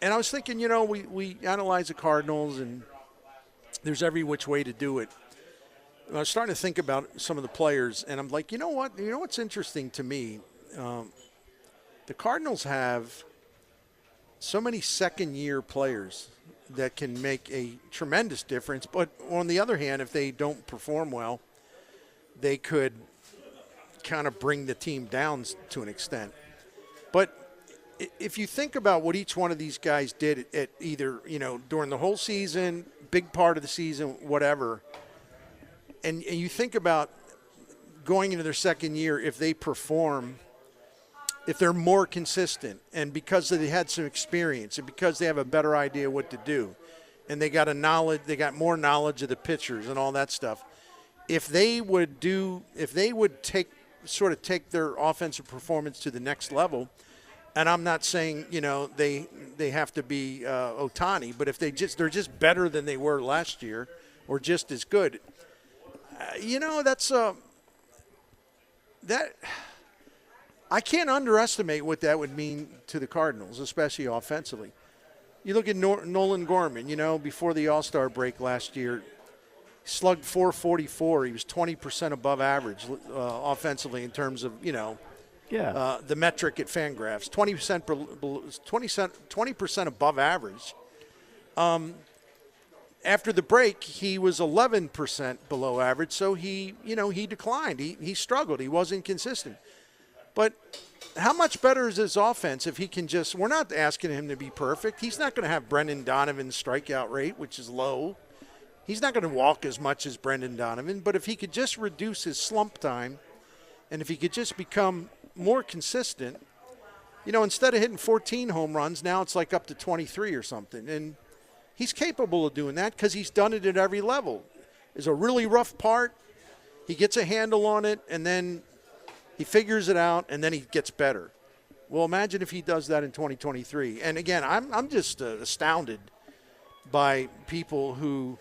And I was thinking, we analyze the Cardinals, and there's every which way to do it. And I was starting to think about some of the players, and I'm like, you know what? You know what's interesting to me? The Cardinals have so many second-year players that can make a tremendous difference. But on the other hand, if they don't perform well, they could kind of bring the team down to an extent. But if you think about what each one of these guys did at either, during the whole season, big part of the season, whatever, and you think about going into their second year, if they perform, if they're more consistent, and because they had some experience, and because they have a better idea what to do, and they got more knowledge of the pitchers and all that stuff, if they would take their offensive performance to the next level, and I'm not saying they have to be Ohtani, but if they're just better than they were last year, or just as good, that I can't underestimate what that would mean to the Cardinals, especially offensively. You look at Nolan Gorman, before the All-Star break last year, slugged .444. He was 20% above average offensively in terms of, the metric at Fangraphs. 20% above average. After the break, he was 11% below average, so he declined. He struggled. He wasn't consistent. But how much better is his offense if he can just – we're not asking him to be perfect. He's not going to have Brendan Donovan's strikeout rate, which is low. He's not going to walk as much as Brendan Donovan. But if he could just reduce his slump time, and if he could just become more consistent, instead of hitting 14 home runs, now it's like up to 23 or something. And he's capable of doing that because he's done it at every level. There's a really rough part. He gets a handle on it, and then – he figures it out, and then he gets better. Well, imagine if he does that in 2023. And, again, I'm just astounded by people who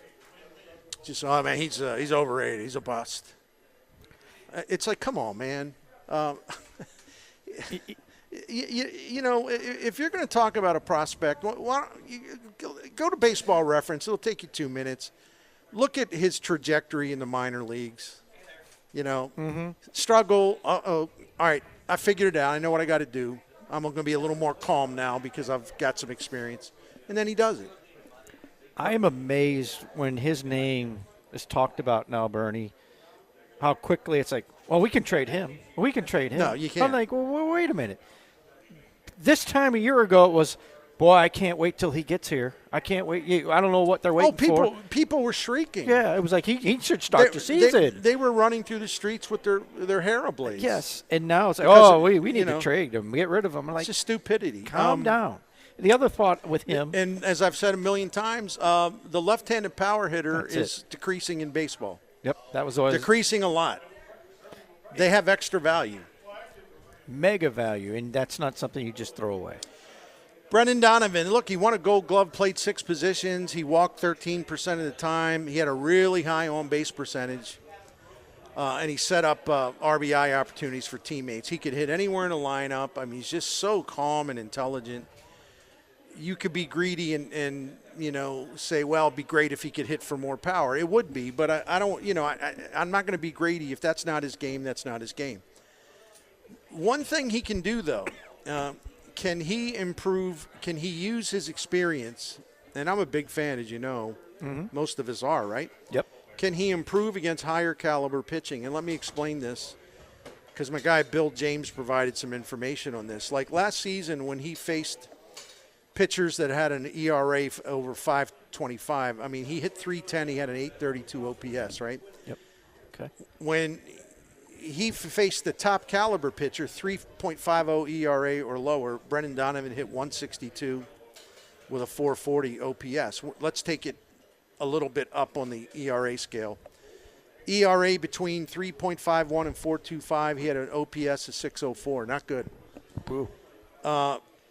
just, oh, man, he's overrated. He's a bust. It's like, come on, man. If you're going to talk about a prospect, why don't you go to Baseball Reference. It'll take you 2 minutes. Look at his trajectory in the minor leagues. Struggle. All right, I figured it out. I know what I got to do. I'm going to be a little more calm now because I've got some experience. And then he does it. I am amazed when his name is talked about now, Bernie, how quickly it's like, well, we can trade him. We can trade him. No, you can't. I'm like, well, wait a minute. This time a year ago it was, boy, I can't wait till he gets here. I can't wait. I don't know what they're waiting for. People were shrieking. Yeah, it was like he should start the season. They were running through the streets with their hair ablaze. Yes, and now it's like, we need to trade him, get rid of him. I'm like, it's just stupidity. Calm down. The other thought with him. And as I've said a million times, the left-handed power hitter is decreasing in baseball. Yep, that was always. Decreasing a lot. They have extra value. Mega value, and that's not something you just throw away. Brendan Donovan, look, he won a Gold Glove, played 6 positions. He walked 13% of the time. He had a really high on-base percentage, and he set up RBI opportunities for teammates. He could hit anywhere in the lineup. I mean, he's just so calm and intelligent. You could be greedy and say, well, it'd be great if he could hit for more power. It would be, but I don't, I'm not going to be greedy. If that's not his game, that's not his game. One thing he can do, though, can he improve? Can he use his experience? And I'm a big fan, as you know. Mm-hmm. Most of us are, right? Yep. Can he improve against higher caliber pitching? And let me explain this, because my guy Bill James provided some information on this. Like last season when he faced pitchers that had an ERA over 5.25, I mean, he hit .310. He had an .832 OPS, right? Yep. Okay. When he faced the top caliber pitcher, 3.50 ERA or lower, Brendan Donovan hit .162 with a .440 OPS. Let's take it a little bit up on the ERA scale. ERA between 3.51 and 4.25. He had an OPS of 6.04. Not good. Ooh.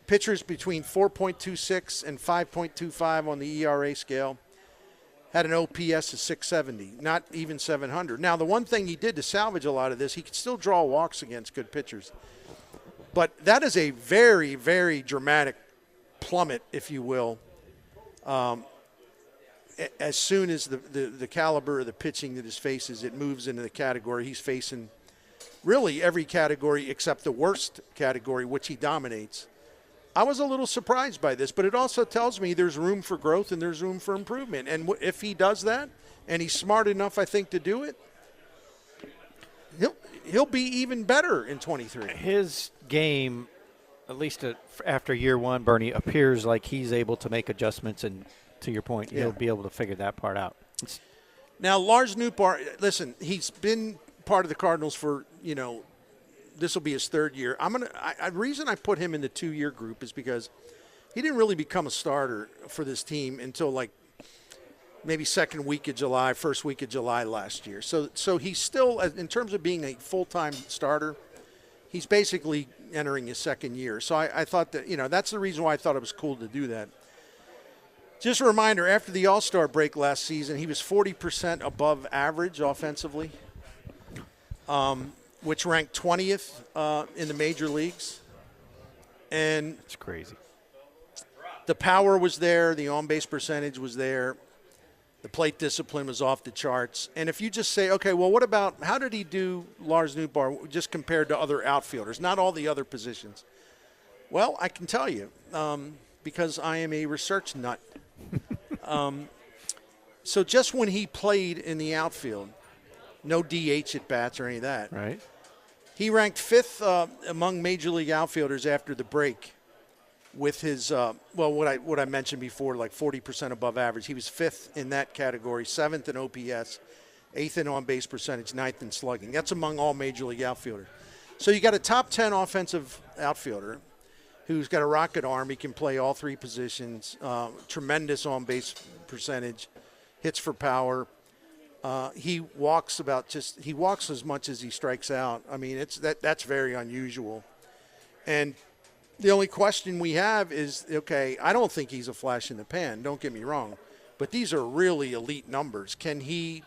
Pitchers between 4.26 and 5.25 on the ERA scale had an OPS of 670, not even 700. Now, the one thing he did to salvage a lot of this, he could still draw walks against good pitchers. But that is a very, very dramatic plummet, if you will, as soon as the caliber of the pitching that he faces, it moves into the category. He's facing really every category except the worst category, which he dominates. I was a little surprised by this, but it also tells me there's room for growth and there's room for improvement. And if he does that, and he's smart enough, I think, to do it, he'll be even better in 23. His game, at least after year one, Bernie, appears like he's able to make adjustments, and to your point, he'll be able to figure that part out. Now, Lars Nootbaar, listen, he's been part of the Cardinals for, this will be his third year. The reason I put him in the 2-year group is because he didn't really become a starter for this team until like maybe second week of July, first week of July last year. So he's still, in terms of being a full-time starter, he's basically entering his second year. So I thought that, that's the reason why I thought it was cool to do that. Just a reminder, after the All-Star break last season, he was 40% above average offensively, which ranked 20th in the major leagues. And it's crazy. The power was there. The on-base percentage was there. The plate discipline was off the charts. And if you just say, okay, well, what about how did he do, Lars Nootbaar, just compared to other outfielders, not all the other positions? Well, I can tell you, because I am a research nut. So just when he played in the outfield, no DH at bats or any of that. Right. He ranked 5th among major league outfielders after the break with his, what I mentioned before, like 40% above average. He was 5th in that category, 7th in OPS, 8th in on-base percentage, 9th in slugging. That's among all major league outfielders. So you got a top 10 offensive outfielder who's got a rocket arm. He can play all 3 positions, tremendous on-base percentage, hits for power. He walks as much as he strikes out. I mean, that's very unusual. And the only question we have is, okay, I don't think he's a flash in the pan. Don't get me wrong, but these are really elite numbers. Can he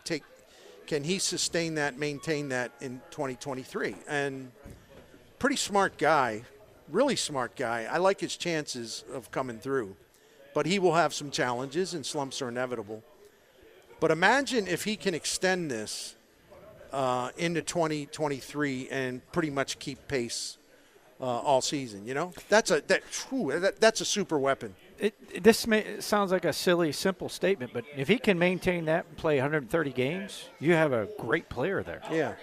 sustain that, maintain that in 2023? And pretty smart guy, really smart guy. I like his chances of coming through, but he will have some challenges, and slumps are inevitable. But imagine if he can extend this into 2023 and pretty much keep pace all season. That's a super weapon. This sounds like a silly, simple statement, but if he can maintain that and play 130 games, you have a great player there. Yeah.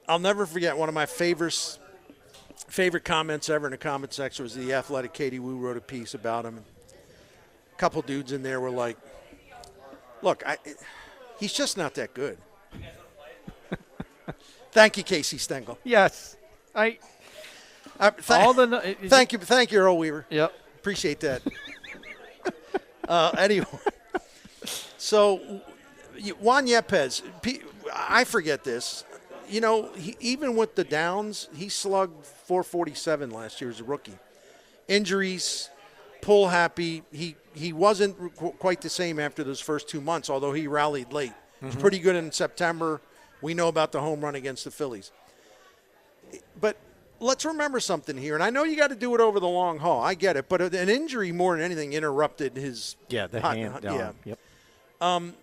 I'll never forget one of my favorite comments ever in the comment section was The Athletic. Katie Wu wrote a piece about him. A couple dudes in there were like, look, he's just not that good. Thank you, Casey Stengel. Yes. Thank you, Earl Weaver. Yep. Appreciate that. Anyway, so Juan Yepez, I forget this. Even with the downs, he slugged 447 last year as a rookie. Injuries, pull happy. He wasn't quite the same after those first 2 months, although he rallied late. He was pretty good in September. We know about the home run against the Phillies. But let's remember something here, and I know you got to do it over the long haul. I get it, but an injury more than anything interrupted his hand down. Yeah. Yep.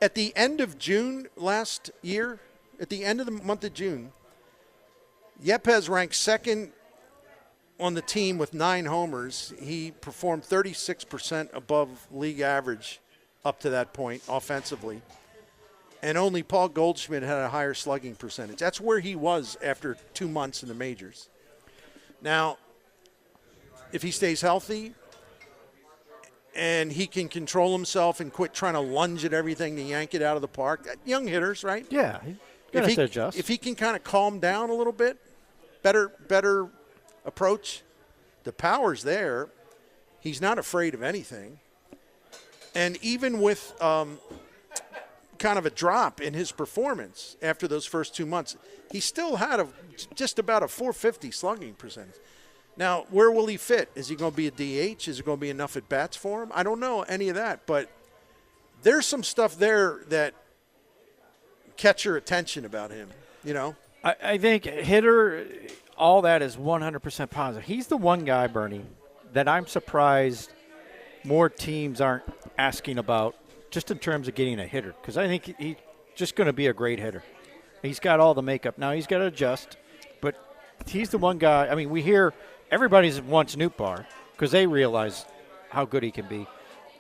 At the end of June last year, at the end of the month of June, Yepez ranked 2nd on the team with 9 homers. He performed 36% above league average up to that point offensively. And only Paul Goldschmidt had a higher slugging percentage. That's where he was after 2 months in the majors. Now, if he stays healthy and he can control himself and quit trying to lunge at everything to yank it out of the park, young hitters, right? Yeah. If he can kind of calm down a little bit, better approach, the power's there. He's not afraid of anything. And even with kind of a drop in his performance after those first 2 months, he still had just about a 450 slugging percentage. Now, where will he fit? Is he going to be a DH? Is it going to be enough at bats for him? I don't know any of that, but there's some stuff there that catch your attention about him, I think hitter, all that is 100% positive. He's the one guy, Bernie, that I'm surprised more teams aren't asking about just in terms of getting a hitter, because I think he's just going to be a great hitter. He's got all the makeup. Now he's got to adjust, but he's the one guy. I mean, we hear everybody wants Nootbaar because they realize how good he can be.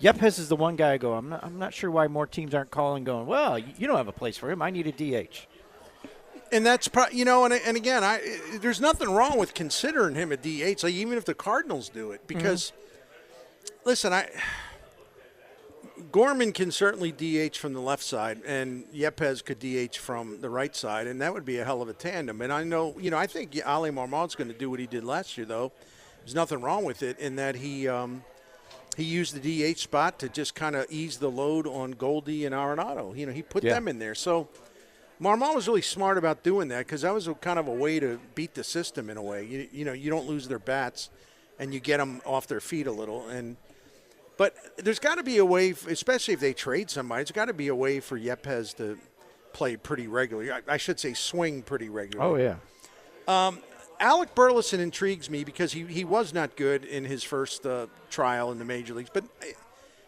Yepez is the one guy I go, I'm not sure why more teams aren't calling going, well, you don't have a place for him. I need a DH. And that's and again, there's nothing wrong with considering him a DH, like even if the Cardinals do it, because listen, Gorman can certainly DH from the left side, and Yepez could DH from the right side, and that would be a hell of a tandem. And I know, I think Ali Marmot's going to do what he did last year, though. There's nothing wrong with it in that he used the DH spot to just kind of ease the load on Goldie and Arenado. He put them in there. So Marmot was really smart about doing that because that was kind of a way to beat the system in a way. You don't lose their bats, and you get them off their feet a little. But there's got to be a way, especially if they trade somebody, there's got to be a way for Yepez to play pretty regularly. I should say swing pretty regularly. Oh, yeah. Alec Burleson intrigues me because he was not good in his first trial in the major leagues, but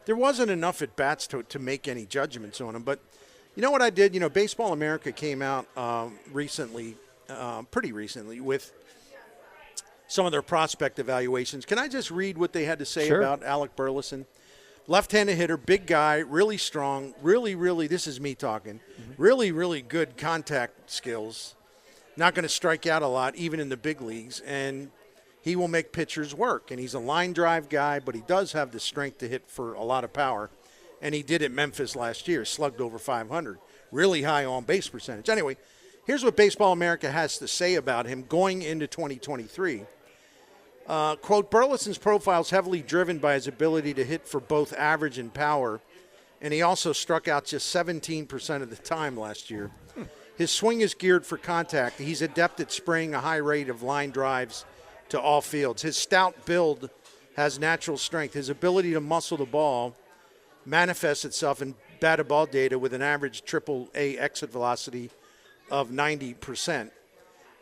there wasn't enough at bats to make any judgments on him. But you know what I did? Baseball America came out recently, pretty recently, with some of their prospect evaluations. Can I just read what they had to say about Alec Burleson? Left-handed hitter, big guy, really strong, really, this is me talking, really good contact skills. Not going to strike out a lot, even in the big leagues, and he will make pitchers work. And he's a line drive guy, but he does have the strength to hit for a lot of power. And he did at Memphis last year, slugged over 500. Really high on-base percentage. Anyway, here's what Baseball America has to say about him going into 2023. Quote, Burleson's profile is heavily driven by his ability to hit for both average and power, and he also struck out just 17% of the time last year. His swing is geared for contact. He's adept at spraying a high rate of line drives to all fields. His stout build has natural strength. His ability to muscle the ball manifests itself in batted ball data with an average AAA exit velocity of 90%.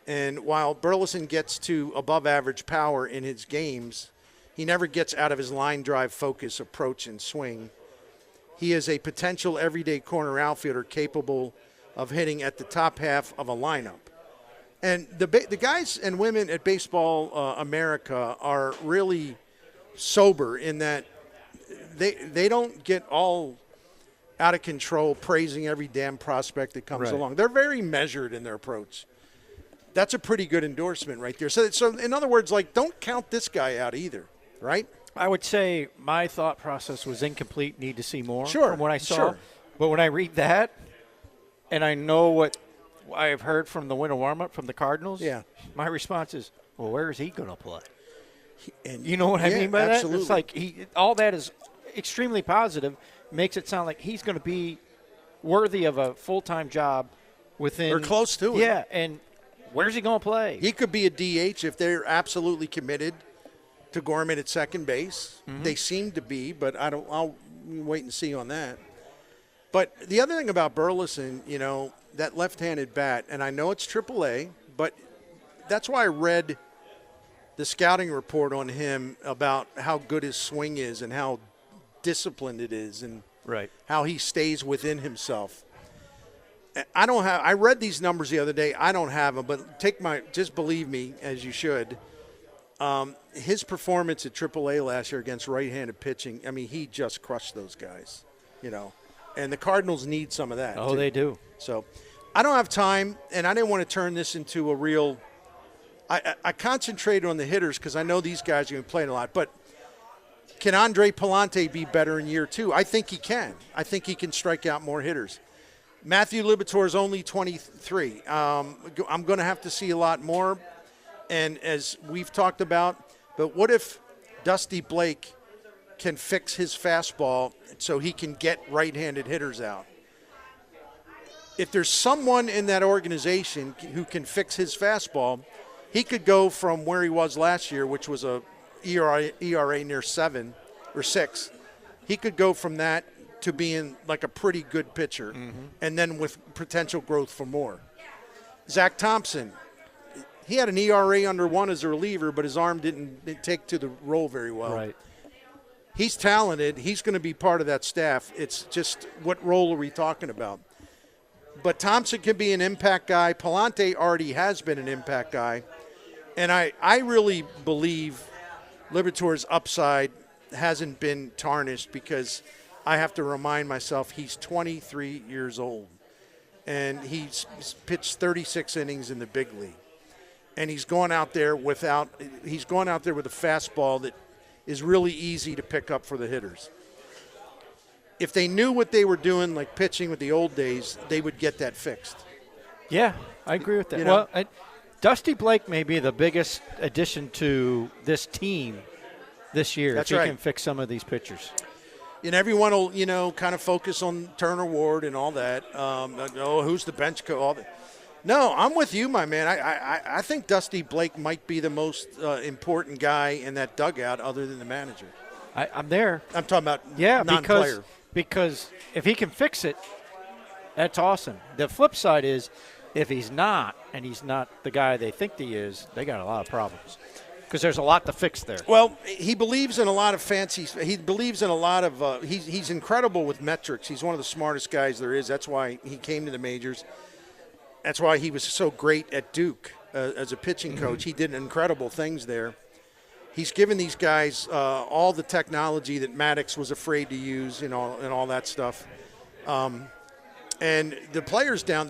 And while Burleson gets to above average power in his games, he never gets out of his line drive focus, approach, and swing. He is a potential everyday corner outfielder capable of hitting at the top half of a lineup. And the guys and women at Baseball America are really sober in that they don't get all out of control praising every damn prospect that comes along. They're very measured in their approach. That's a pretty good endorsement right there. So in other words, don't count this guy out either, right? I would say my thought process was incomplete, need to see more from what I saw. Sure. But when I read that, and I know what I've heard from the winter warm-up from the Cardinals, my response is, well, where is he going to play? And you know what I mean by absolutely. that? It's like all that is extremely positive, makes it sound like he's going to be worthy of a full-time job within. Or close to it. Yeah, and where's he going to play? He could be a DH if they're absolutely committed to Gorman at second base. They seem to be, but I'll wait and see on that. But the other thing about Burleson, that left-handed bat, and I know it's AAA, but that's why I read the scouting report on him about how good his swing is and how disciplined it is and how he stays within himself. I read these numbers the other day. I don't have them, but just believe me, as you should. His performance at AAA last year against right-handed pitching, I mean, he just crushed those guys, And the Cardinals need some of that. Oh, they do. So I don't have time, and I didn't want to turn this into a real – I concentrated on the hitters because I know these guys are going to be playing a lot. But can Andre Palante be better in year two? I think he can. I think he can strike out more hitters. Matthew Libator is only 23. I'm going to have to see a lot more, and as we've talked about, but what if Dusty Blake can fix his fastball so he can get right-handed hitters out? If there's someone in that organization who can fix his fastball, he could go from where he was last year, which was a ERA near 7 or 6. He could go from that to being like a pretty good pitcher, and then with potential growth for more. Zach Thompson, he had an ERA under 1 as a reliever, but his arm didn't take to the role very well. Right. He's talented. He's going to be part of that staff. It's just what role are we talking about? But Thompson can be an impact guy. Palante already has been an impact guy. And I really believe Liberatore's upside hasn't been tarnished because I have to remind myself he's 23 years old. And he's pitched 36 innings in the big league. And he's gone out there with a fastball that is really easy to pick up for the hitters. If they knew what they were doing, like pitching with the old days, they would get that fixed. Yeah, I agree with that. You know? Well, Dusty Blake may be the biggest addition to this team this year. That's if he right. can fix some of these pitchers. And everyone will, kind of focus on Turner Ward and all that. Who's the bench coach? All that. No, I'm with you, my man. I think Dusty Blake might be the most important guy in that dugout other than the manager. I'm there. I'm talking about non-player. Because if he can fix it, that's awesome. The flip side is if he's not, and he's not the guy they think he is, they got a lot of problems. Because there's a lot to fix there. Well, he believes in a lot of he believes in a lot of he's incredible with metrics. He's one of the smartest guys there is. That's why he came to the majors. That's why he was so great at Duke as a pitching coach. He did incredible things there. He's given these guys all the technology that Maddox was afraid to use, and all that stuff. And the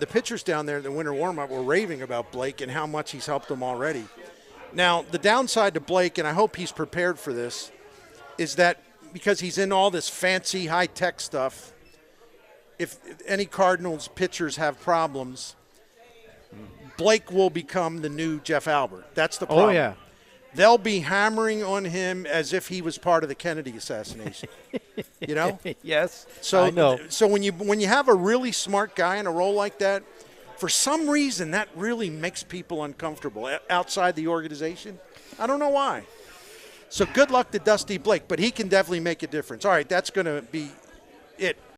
pitchers down there in the winter warm-up were raving about Blake and how much he's helped them already. Now, the downside to Blake, and I hope he's prepared for this, is that because he's in all this fancy high-tech stuff, if any Cardinals pitchers have problems, Blake will become the new Jeff Albert. That's the problem. Oh, yeah. They'll be hammering on him as if he was part of the Kennedy assassination. Yes, so, I know. So when you have a really smart guy in a role like that, for some reason that really makes people uncomfortable outside the organization. I don't know why. So good luck to Dusty Blake, but he can definitely make a difference. All right, that's going to be it